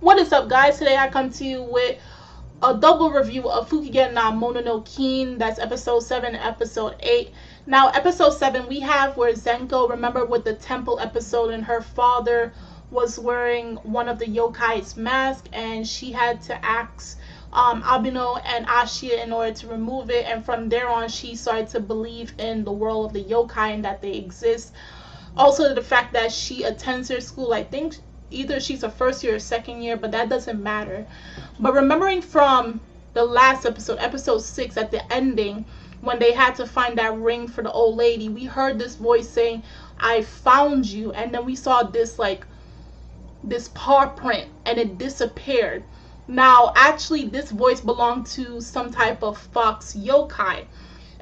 What is up, guys? Today I come to you with a double review of Fukigen na Mononokean. That's episode 7 and episode 8. Now, episode 7, we have where Zenko, remember with the temple episode, and her father was wearing one of the yokai's mask, and she had to ask Abeno and Ashia in order to remove it, and from there on she started to believe in the world of the yokai and that they exist. Also, the fact that she attends her school, I think either she's a first year or second year, but that doesn't matter. But remembering from the last episode, episode 6, at the ending, when they had to find that ring for the old lady, we heard this voice saying, "I found you," and then we saw this paw print and it disappeared. Now, actually, this voice belonged to some type of fox yokai,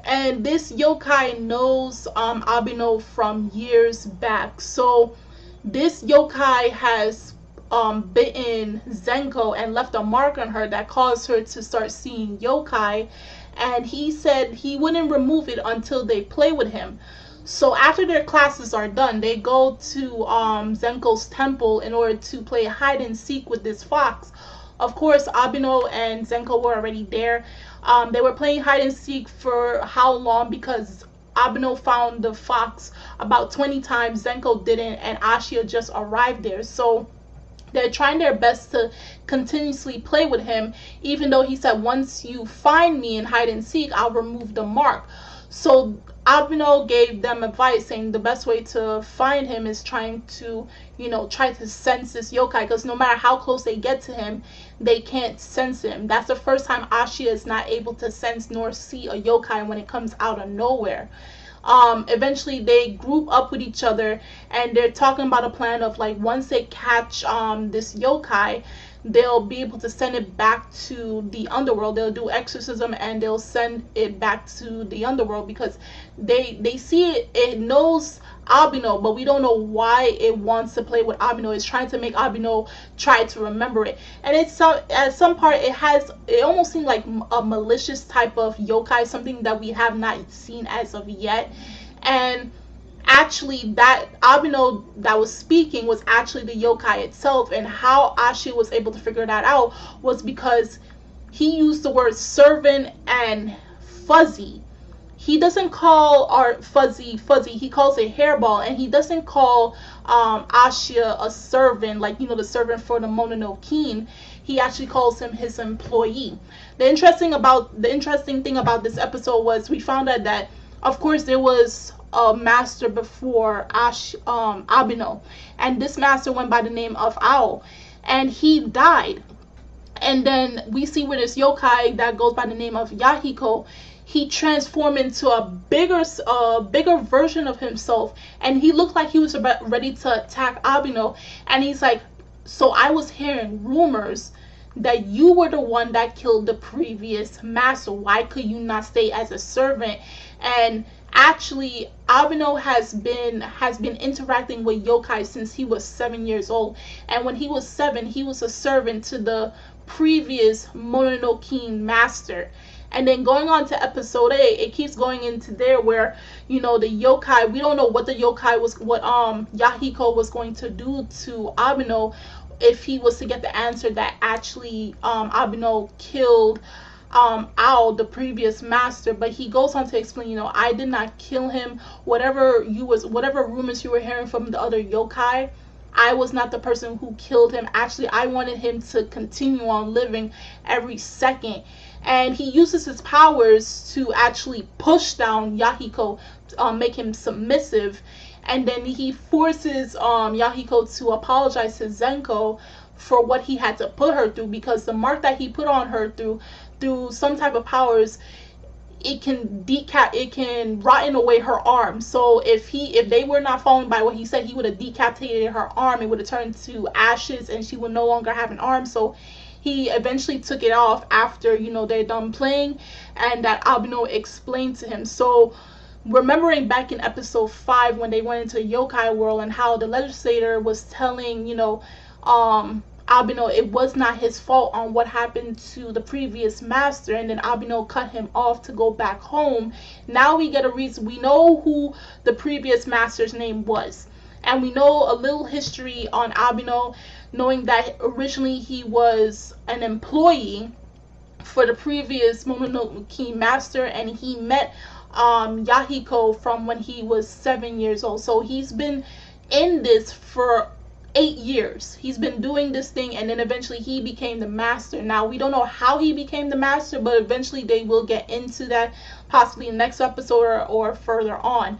and this yokai knows Abeno from years back. So this yokai has bitten Zenko and left a mark on her that caused her to start seeing yokai, and he said he wouldn't remove it until they play with him. So after their classes are done, they go to Zenko's temple in order to play hide and seek with this fox. Of course, Abeno and Zenko were already there. They were playing hide and seek for how long? Because Abeno found the fox about 20 times, Zenko didn't, and Ashia just arrived there. So they're trying their best to continuously play with him, even though he said, "Once you find me in hide and seek, I'll remove the mark." So Abeno gave them advice saying the best way to find him is trying to, try to sense this yokai, because no matter how close they get to him, they can't sense him. That's the first time Ashia is not able to sense nor see a yokai when it comes out of nowhere. Eventually they group up with each other, and they're talking about a plan of, like, once they catch this yokai, they'll be able to send it back to the underworld. They'll do exorcism and they'll send it back to the underworld, because they see it knows Abeno, but we don't know why it wants to play with Abeno. It's trying to make Abeno try to remember it, and at some part it almost seemed like a malicious type of yokai, something that we have not seen as of yet. And actually, that Abeno that was speaking was actually the yokai itself, and how Ashi was able to figure that out was because he used the word servant and fuzzy. He doesn't call our fuzzy, he calls it hairball, and he doesn't call Ashia a servant, like, the servant for the Mononokean. He actually calls him his employee. The interesting thing about this episode was we found out that, of course, there was a master before Abeno, and this master went by the name of Ao, and he died. And then we see where this yokai that goes by the name of Yahiko, he transformed into a bigger version of himself, and he looked like he was ready to attack Abeno. And he's like, "So I was hearing rumors that you were the one that killed the previous master. Why could you not stay as a servant?" And actually, Abeno has been interacting with yokai since he was 7 years old, and when he was 7, he was a servant to the previous Mononokean Master. And then going on to episode 8, it keeps going into there where, the yokai, we don't know what the yokai was, what Yahiko was going to do to Abeno if he was to get the answer that actually Abeno killed Ao, the previous master. But he goes on to explain, "I did not kill him. Whatever rumors you were hearing from the other yokai, I was not the person who killed him. Actually, I wanted him to continue on living every second." And he uses his powers to actually push down Yahiko, make him submissive. And then he forces Yahiko to apologize to Zenko for what he had to put her through, because the mark that he put on her through some type of powers, it can rotten away her arm. So if they were not following by what he said, he would have decapitated her arm. It would have turned to ashes and she would no longer have an arm. So he eventually took it off after they're done playing, and that Abeno explained to him. So remembering back in episode 5 when they went into yokai world, and how the legislator was telling Abeno it was not his fault on what happened to the previous master, and then Abeno cut him off to go back home. Now we get a reason. We know who the previous master's name was, and we know a little history on Abeno. knowing that originally he was an employee for the previous Mononokean Master, and he met Yahiko from when he was 7 years old. So he's been in this for 8 years. He's been doing this thing, and then eventually he became the master. Now we don't know how he became the master, but eventually they will get into that, possibly in the next episode or further on.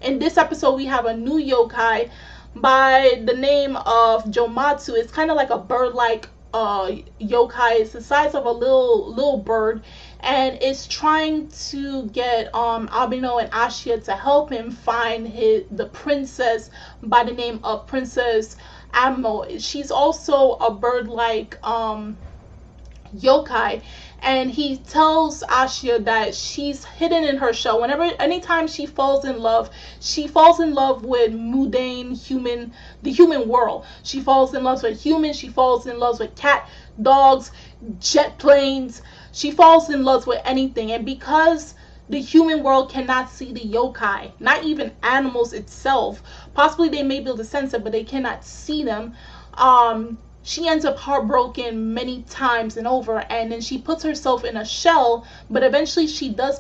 In this episode we have a new yokai by the name of Jomatsu. It's kind of like a bird-like yokai. It's the size of a little bird, and it's trying to get Abeno and Ashia to help him find the princess by the name of Princess Anmo. She's also a bird-like yokai, and he tells Ashia that she's hidden in her shell. Anytime she falls in love with mundane the human world. She falls in love with humans, she falls in love with cat, dogs, jet planes. She falls in love with anything, and because the human world cannot see the yokai, not even animals itself, possibly they may be able to sense it, but they cannot see them, she ends up heartbroken many times and over, and then she puts herself in a shell, but eventually she does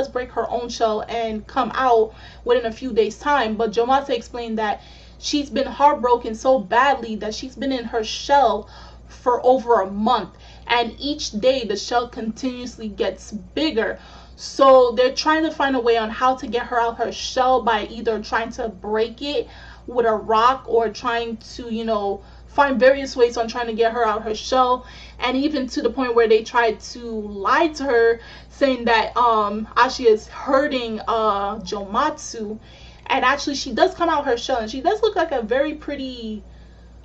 break her own shell and come out within a few days time. But Jomata explained that she's been heartbroken so badly that she's been in her shell for over a month, and each day the shell continuously gets bigger. So they're trying to find a way on how to get her out her shell by either trying to break it with a rock or trying to, find various ways on trying to get her out her shell, and even to the point where they tried to lie to her, saying that Ashia is hurting Jomatsu, and actually she does come out her shell, and she does look like a very pretty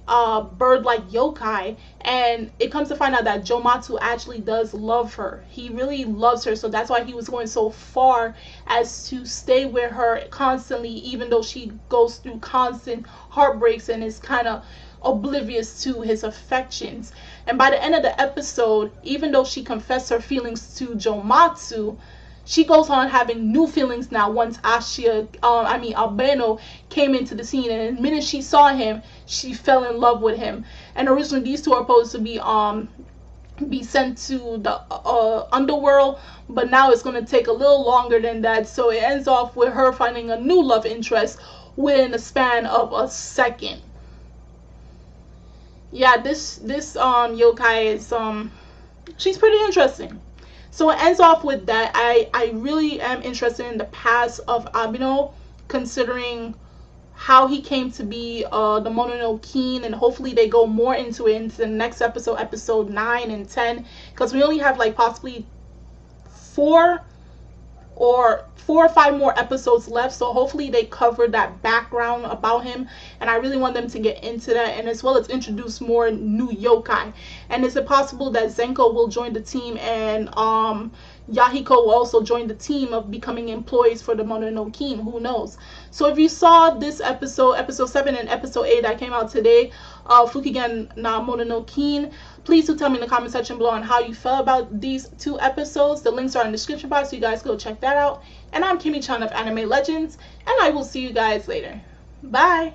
bird-like yokai, and it comes to find out that Jomatsu actually does love her. He really loves her, so that's why he was going so far as to stay with her constantly, even though she goes through constant heartbreaks and is kind of oblivious to his affections. And by the end of the episode, even though she confessed her feelings to Jomatsu, she goes on having new feelings now once Abeno came into the scene, and the minute she saw him, she fell in love with him. And originally these two are supposed to be sent to the underworld, but now it's going to take a little longer than that, so it ends off with her finding a new love interest within the span of a second. Yeah, this yokai is she's pretty interesting. So it ends off with that. I really am interested in the past of Abeno, considering how he came to be the Mononokean, and hopefully they go more into it into the next episode 9 and 10, because we only have like possibly 4 or 5 more episodes left, so hopefully they cover that background about him, and I really want them to get into that, and as well as introduce more new yokai. And is it possible that Zenko will join the team, and Yahiko will also join the team of becoming employees for the Mononokean? Who knows? So if you saw this episode 7 and episode 8 that came out today, Fukigen na Mononokean, please do tell me in the comment section below on how you felt about these 2 episodes. The links are in the description box, so you guys go check that out. And I'm Kimmy Chan of Anime Legends, and I will see you guys later. Bye!